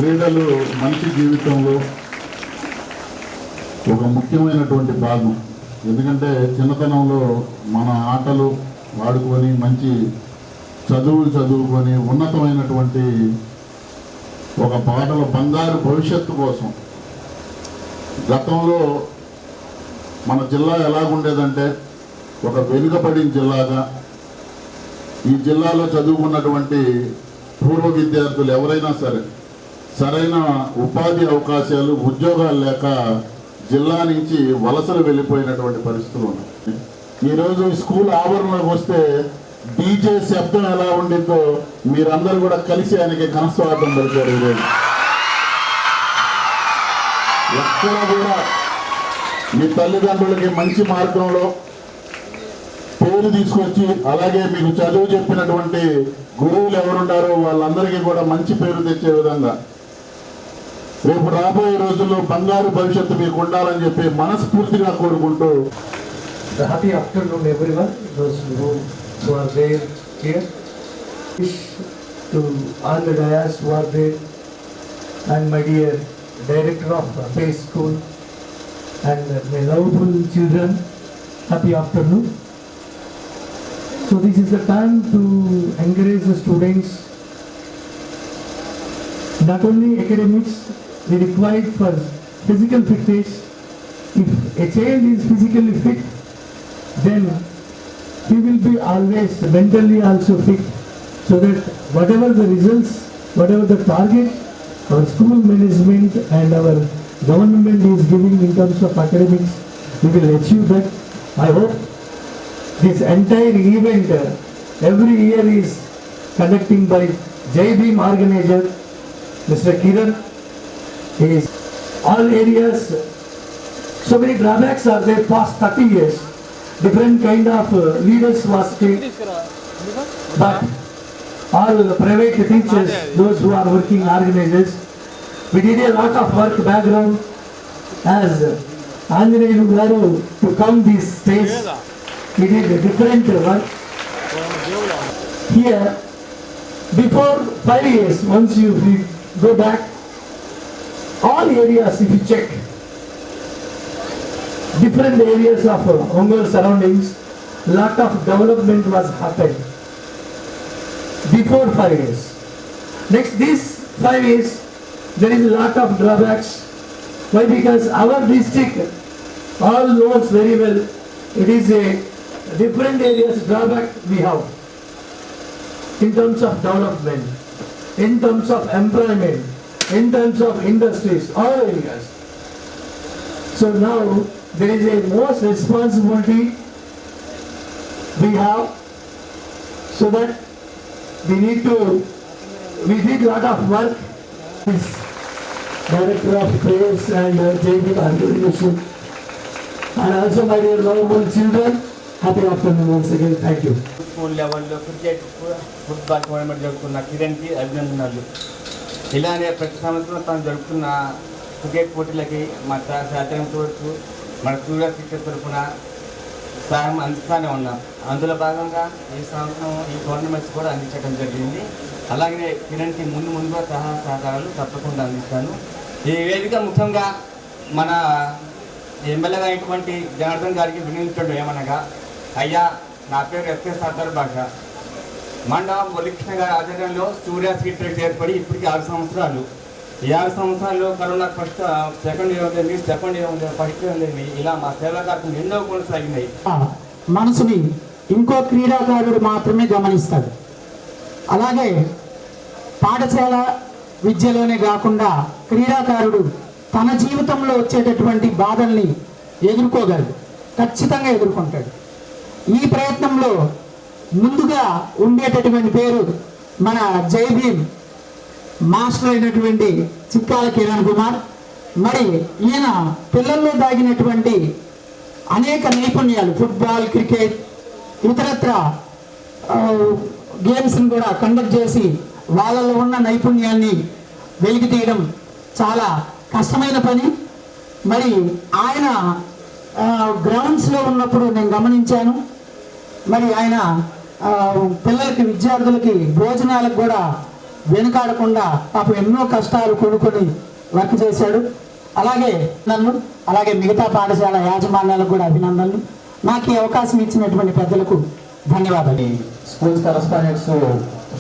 క్రీడలు మనిషి జీవితంలో ఒక ముఖ్యమైనటువంటి భాగం. ఎందుకంటే చిన్నతనంలో మన ఆటలు వాడుకొని మంచి చదువులు చదువుకొని ఉన్నతమైనటువంటి ఒక పాటల బంగారు భవిష్యత్తు కోసం గతంలో మన జిల్లా ఎలాగుండేదంటే ఒక వెనుకబడిన జిల్లాగా ఈ జిల్లాలో చదువుకున్నటువంటి పూర్వ విద్యార్థులు ఎవరైనా సరే సరైన ఉపాధి అవకాశాలు ఉద్యోగాలు లేక జిల్లా నుంచి వలసలు వెళ్ళిపోయినటువంటి పరిస్థితులు ఉన్నాయి. ఈరోజు స్కూల్ ఆవరణలోకి వస్తే డీజే శబ్దం ఎలా ఉండిందో మీరందరూ కూడా కలిసి ఆయనకి ఘనస్వాగతం పలికారు. ఈరోజు ఎక్కడ కూడా మీ తల్లిదండ్రులకి మంచి మార్గంలో పేరు తీసుకొచ్చి అలాగే మీకు చదువు చెప్పినటువంటి గురువులు ఎవరుంటారో వాళ్ళందరికీ కూడా మంచి పేరు తెచ్చే విధంగా రేపు రాబోయే రోజుల్లో బంగారు భవిష్యత్తు మీకు ఉండాలని చెప్పి మనస్ఫూర్తిగా కోరుకుంటూ happy afternoon everyone those who are there here. Wish to all the dayas who are there and my dear director of Pace School and my lovable children, happy afternoon. So this is the time to encourage the students. Not only academics, they required for physical fitness. If a child is physically fit, then he will be always mentally also fit, so that whatever the results, whatever the target our school management and our government is giving in terms of academics, we will achieve that. I hope this entire event every year is conducting by Jai Bhim organizer Mr. Kiran. Is all areas, so many drawbacks are there past 30 years. Different kind of leaders was taken, but all the private teachers, those who are working organizers, we did a lot of work background as Anjaneyu Garu to come this stage. We did a different work here. Before 5 years, once you go back, all areas if you check, different areas of Ongole surroundings, lot of development was happened before 5 years. Next these 5 years, there is a lot of drawbacks. Why? Because our district all knows very well, it is a different areas drawback we have in terms of development, in terms of employment, in terms of industries, all areas. So now there is a most responsibility we have, so that we did lot of work. This director of prayers and JB organization, and also my dear lovable children, happy afternoon once again. Thank you. School లెవెల్లో cricket football tournament జరుపుకున్న కిరణ్కి అభినందనలు. ఇలానే ప్రతి సంవత్సరం తాను జరుపుతున్న cricket పోటీలకి మా సాధ్యంతో మన సూర్య క్రికెట్ తరఫున సహాయం అందిస్తూనే ఉన్నాం. అందులో భాగంగా ఈ సంవత్సరం ఈ టోర్నమెంట్స్ కూడా అందించడం జరిగింది. అలాగే కిరణ్కి ముందుగా సహాయ సహకారాలు తప్పకుండా అందిస్తాను. ఈ వేదిక ముఖ్యంగా మన ఎమ్మెల్యేగా అయినటువంటి జనార్దన్ గారికి వినియోగించడం ఏమనగా, అయ్యా నా పేరు ఎస్కే సర్దార్ బాషా, మండలం మురళీకృష్ణ గారి ఆధ్వర్యంలో సూర్య క్రికెట్ ఏర్పడి ఇప్పటికి 6 సంవత్సరాలు. ఈ 6 సంవత్సరాల్లో కరోనా ఫస్ట్ సెకండ్ వేవ్ ఉంది, సెకండ్ వేవ్ ఉంది, ఫస్ట్ వేవ్ ఉంది. ఇలా మా సేవా కార్యక్రమం ఎన్నో కొనసాగినాయి. మనసుని ఇంకో క్రీడాకారుడు మాత్రమే గమనిస్తాడు. అలాగే పాఠశాల విద్యలోనే కాకుండా క్రీడాకారుడు తన జీవితంలో వచ్చేటటువంటి బాధల్ని ఎదుర్కోగలడు, ఖచ్చితంగా ఎదుర్కొంటాడు. ఈ ప్రయత్నంలో ముందుగా ఉండేటటువంటి పేరు మన జై భీమ్ మాస్టర్ అయినటువంటి చిక్కాల కిరణ్ కుమార్. మరి ఈయన పిల్లల్లో దాగినటువంటి అనేక నైపుణ్యాలు, ఫుట్బాల్, క్రికెట్, ఇతరత్ర గేమ్స్ని కూడా కండక్ట్ చేసి వాళ్ళలో ఉన్న నైపుణ్యాన్ని వెలికి తీయడం చాలా కష్టమైన పని. మరి ఆయన గ్రౌండ్స్లో ఉన్నప్పుడు నేను గమనించాను. మరి ఆయన పిల్లలకి, విద్యార్థులకి భోజనాలకు కూడా వెనుకాడకుండా పాపం ఎన్నో కష్టాలు కొనుక్కొని వర్క్ చేశాడు. అలాగే మిగతా పాఠశాల యాజమాన్యాలకు కూడా అభినందనలు. నాకు ఈ అవకాశం ఇచ్చినటువంటి పెద్దలకు ధన్యవాదాలు. స్కూల్స్ కరస్పాండెంట్స్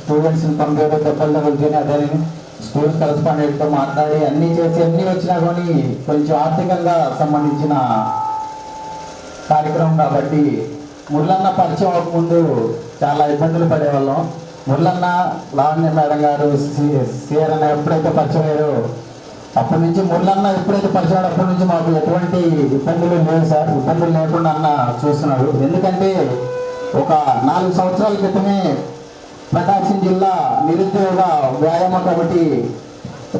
స్టూడెంట్స్ని పంపేయడం దెబ్బలు తగులుతూనే అదే స్కూల్స్ కరస్పాండెంట్తో మాట్లాడి అన్నీ చేసి అన్నీ వచ్చినా కానీ కొంచెం ఆర్థికంగా సంబంధించిన కార్యక్రమం కాబట్టి మురళన్న పరిచయం అవ్వకముందు చాలా ఇబ్బందులు పడేవాళ్ళం. మురళన్న, లావణ్య మేడం గారు, సిఆర్ అన్న ఎప్పుడైతే పరిచయం అయ్యారో అప్పటి నుంచి మురళన్న ఎప్పుడైతే పరిచయం అప్పటి నుంచి మాకు ఎటువంటి ఇబ్బందులు లేవు సార్. ఇబ్బందులు లేకుండా అన్న చూస్తున్నాడు. ఎందుకంటే ఒక 4 సంవత్సరాల క్రితమే ప్రకాశం జిల్లా నిరుద్యోగ వ్యాయామ కమిటీ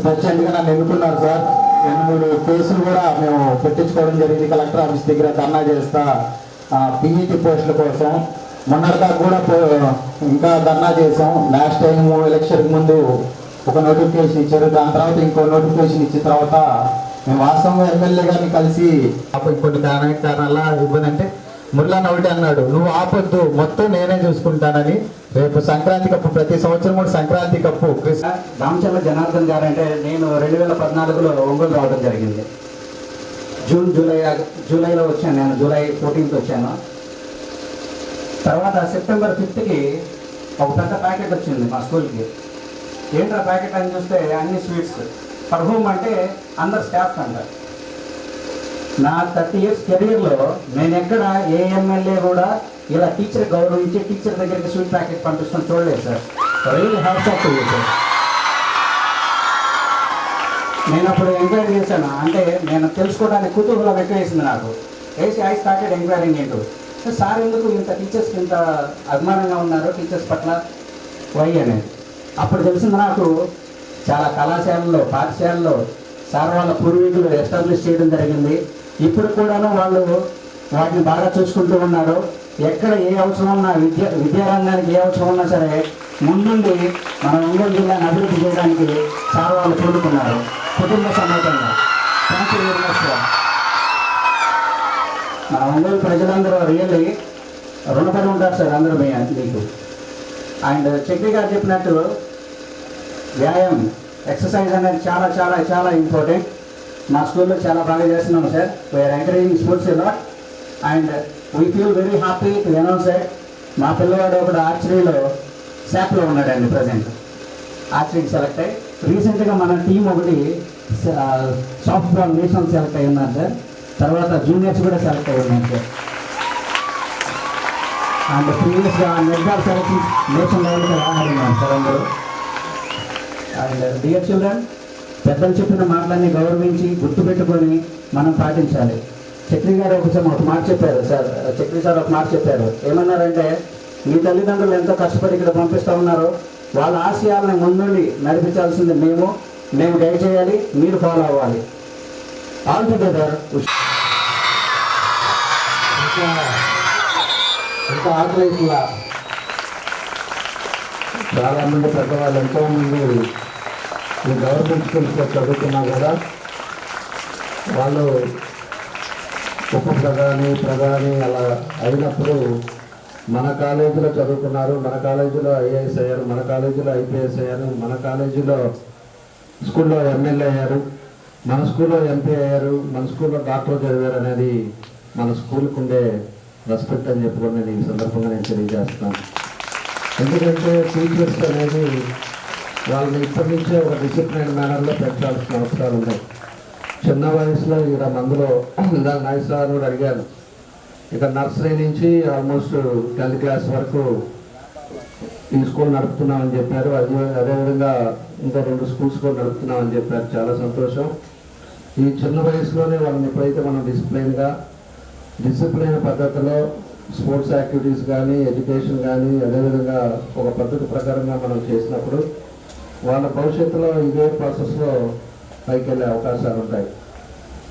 ప్రెసిడెంట్గా నన్ను ఎన్నుకున్నారు సార్. 2-3 కేసులు కూడా మేము పెట్టించుకోవడం జరిగింది కలెక్టర్ ఆఫీస్ దగ్గర ధర్నా చేస్తా పీఈటీ పోస్టుల కోసం. మొన్నటిదాకా కూడా ఇంకా ధర్నా చేసాం. లాస్ట్ టైం ఎలక్షన్కి ముందు ఒక నోటిఫికేషన్ ఇచ్చారు, దాని తర్వాత ఇంకో నోటిఫికేషన్ ఇచ్చిన తర్వాత మేము వాస్తవంగా ఎమ్మెల్యే గారిని కలిసి కొన్ని కారణాల ఇబ్బంది అంటే మురళన్న ఒకటి అన్నాడు, నువ్వు ఆపొద్దు మొత్తం నేనే చూసుకుంటానని. రేపు సంక్రాంతి కప్పు ప్రతి సంవత్సరం కూడా సంక్రాంతి కప్పు రామచంద్ర జనార్దన్ గారు అంటే నేను 2014లో ఒంగోలు రావడం జరిగింది. జూలైలో వచ్చాను. నేను జూలై 14th వచ్చాను. తర్వాత సెప్టెంబర్ 5th ఒక పెద్ద ప్యాకెట్ వచ్చింది మా స్కూల్కి. ఏంట్రా ప్యాకెట్ అని చూస్తే అన్ని స్వీట్స్ ఫర్ హోమ్ అంటే అందరు స్టాఫ్స్ అంటారు. నా 30 years కెరీర్లో నేను ఎక్కడ ఏ ఎమ్మెల్యే కూడా ఇలా టీచర్ గౌరవించి టీచర్ దగ్గరికి స్వీట్ ప్యాకెట్ పంపిస్తాను చూడలేదు sir. Real hats off to you sir. నేను అప్పుడు ఎంక్వైరీ చేశాను. అంటే నేను తెలుసుకోవడానికి కుతూహలం ఎక్కువ వేసింది నాకు. ఐ స్టార్టెడ్ ఎంక్వైరింగ్ ఏంటో సార్ ఎందుకు ఇంత టీచర్స్కి ఇంత అభిమానంగా ఉన్నారు టీచర్స్ పట్ల వై అనేది. అప్పుడు తెలిసింది నాకు చాలా కళాశాలలో పాఠశాలలో సార్ వాళ్ళ పూర్వీకులు ఎస్టాబ్లిష్ చేయడం జరిగింది. ఇప్పుడు కూడాను వాళ్ళు వాటిని బాగా చూసుకుంటూ ఉన్నారు. ఎక్కడ ఏ అవసరం ఉన్నా విద్యారంగానికి ఏ అవసరం ఉన్నా సరే ముందుండి మన ఒంగోలు జిల్లాను అభివృద్ధి చేయడానికి సార్ వాళ్ళు పూనుకున్నారు కుటుంబ సమేతంగా. Thank you very much sir. మన ఒంగోలు ప్రజలందరూ రియల్లీ రుణపడి ఉంటారు సార్ అందరూ మీకు. అండ్ చక్రి గారు చెప్పినట్టు వ్యాయామం ఎక్సర్సైజ్ అనేది చాలా చాలా చాలా ఇంపార్టెంట్. మా స్కూల్లో చాలా బాగా చేస్తున్నాం sir. We are encouraging sports a lot and we feel very happy to announce that మా పిల్లవాడు ఒకటి ఆర్చరీలో శాప్లో ఉన్నాడండి. ప్రజెంట్ ఆర్చరీకి సెలెక్ట్ అయ్యి రీసెంట్గా మన టీం ఒకటి సాఫ్ట్ బాల్ నేషనల్ సెలెక్ట్ అయ్యి ఉన్నారు సార్. తర్వాత జూనియర్స్ కూడా సెలెక్ట్ అయ్యి ఉన్నారు సార్. అండ్ ప్రీవియస్గా నెట్బాల్ సెలెక్షన్ నేషనల్ లెవెల్కి ఆడినాం సార్ అందరూ. అండ్ డియర్ చిల్డ్రన్, పెద్దలు చెప్పిన మాటలన్నీ గౌరవించి గుర్తుపెట్టుకొని మనం పాటించాలి. చక్రి గారు ఒక మాట చెప్పారు సార్. చక్రి సార్ ఒక మాట చెప్పారు. ఏమన్నారంటే మీ తల్లిదండ్రులు ఎంతో కష్టపడి ఇక్కడ పంపిస్తూ ఉన్నారో వాళ్ళ ఆశయాలను ముందుండి నడిపించాల్సింది మేము గైడ్ చేయాలి, మీరు ఫాలో అవ్వాలి. ఆల్ టుగెదర్ ఇంకా ఆకలిలా చాలామంది పెద్దవాళ్ళు ఎంతోమంది ఈ గవర్నమెంట్ స్కూల్స్లో చదువుకున్నాం కదా, వాళ్ళు ఉప ప్రధాని అలా అయినప్పుడు మన కాలేజీలో చదువుకున్నారు, మన కాలేజీలో ఐఏఎస్ అయ్యారు, మన కాలేజీలో ఐపీఎస్ అయ్యారు, మన కాలేజీలో స్కూల్లో ఎమ్మెల్యే అయ్యారు, మన స్కూల్లో ఎంపీ అయ్యారు, మన స్కూల్లో డాక్టర్ చదివారు అనేది మన స్కూల్కి ఉండే రెస్పెక్ట్ అని చెప్పుకొని నేను ఈ సందర్భంగా నేను తెలియజేస్తున్నాను. ఎందుకంటే టీచర్స్ అనేది వాళ్ళని ఇప్పటి నుంచే ఒక డిసిప్లిన్ మేనర్లో పెంచాల్సిన అవసరాలు ఉన్నాయి. చిన్న వయసులో ఇక్కడ మందులో నాగేశ్వరరావు కూడా అడిగాను, ఇక నర్సరీ నుంచి ఆల్మోస్ట్ 10th క్లాస్ వరకు ఈ స్కూల్ నడుపుతున్నామని చెప్పారు. అదేవిధంగా ఇంకా 2 స్కూల్స్ కూడా నడుపుతున్నామని చెప్పారు. చాలా సంతోషం. ఈ చిన్న వయసులోనే వాళ్ళని ఎప్పుడైతే మనం డిసిప్లైన్ పద్ధతిలో స్పోర్ట్స్ యాక్టివిటీస్ కానీ ఎడ్యుకేషన్ కానీ అదేవిధంగా ఒక పద్ధతి ప్రకారంగా మనం చేసినప్పుడు వాళ్ళ భవిష్యత్తులో ఇదే ప్రాసెస్లో పైకి వెళ్ళే అవకాశాలు ఉంటాయి.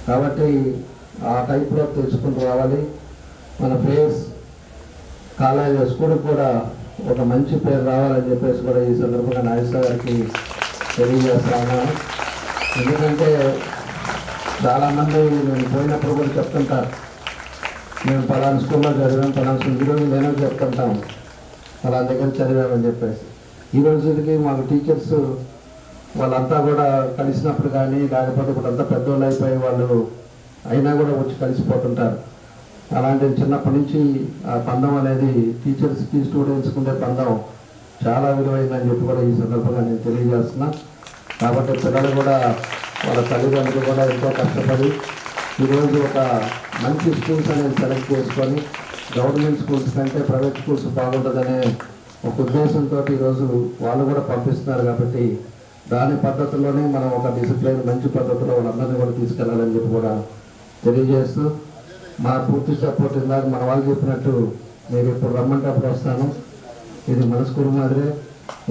కాబట్టి ఆ టైప్లో తెలుసుకుంటూ రావాలి. మన ఫేస్ కాలేజ్ స్కూల్కి కూడా ఒక మంచి పేరు రావాలని చెప్పేసి కూడా ఈ సందర్భంగా నాగేశ్వర గారికి తెలియజేస్తాను. ఎందుకంటే చాలామంది నేను పోయినప్పుడు కూడా చెప్తుంటారు, మేము పలానా స్కూల్లో చదివాం, పలానా స్కూల్ నేను చెప్తుంటాం పలానా దగ్గర చదివామని చెప్పేసి. ఈ రోజుకి మాకు టీచర్స్ వాళ్ళంతా కూడా కలిసినప్పుడు కానీ లేకపోతే ఇప్పుడంతా పెద్దోళ్ళు అయిపోయి వాళ్ళు అయినా కూడా వచ్చి కలిసిపోతుంటారు. అలాంటి చిన్నప్పటి నుంచి ఆ బంధం అనేది టీచర్స్కి స్టూడెంట్స్కి ఉండే బంధం చాలా విలువైందని చెప్పి కూడా ఈ సందర్భంగా నేను తెలియజేస్తున్నా. కాబట్టి పిల్లలు కూడా వాళ్ళ తల్లిదండ్రులు కూడా ఎంతో కష్టపడి ఈరోజు ఒక మంచి స్కూల్స్ అనేది సెలెక్ట్ చేసుకొని గవర్నమెంట్ స్కూల్స్ కంటే ప్రైవేట్ స్కూల్స్ బాగుంటుందనే ఒక ఉద్దేశంతో ఈరోజు వాళ్ళు కూడా పంపిస్తున్నారు. కాబట్టి దాని పద్ధతిలోనే మనం ఒక డిసిప్లైన్ మంచి పద్ధతిలో వాళ్ళందరినీ కూడా తీసుకెళ్లాలని చెప్పి కూడా తెలియజేస్తూ మా పూర్తి సపోర్ట్ ఇందాక మన వాళ్ళు చెప్పినట్టు మీరు ఇప్పుడు రమ్మంటే అప్పుడు వస్తాను. ఇది మన స్కూల్ మాదిరే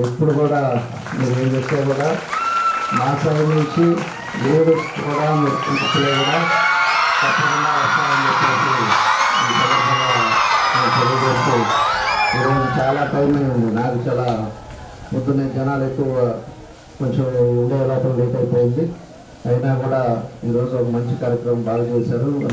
ఎప్పుడు కూడా మీరు ఏం చేస్తే కూడా మా సైడ్ నుంచి ఏడు కూడా మీరు పిల్లలు కూడా తప్పకుండా వస్తారని చెప్పేసి ఈ సందర్భంగా నేను తెలియజేస్తూ ఈరోజు చాలా టైం అయింది. నాకు చాలా పొద్దున్నే జనాలు ఎక్కువ కొంచెం ఉండే లోపల లేట్ అయిపోయింది. అయినా కూడా ఈరోజు ఒక మంచి కార్యక్రమం బాగా చేశారు.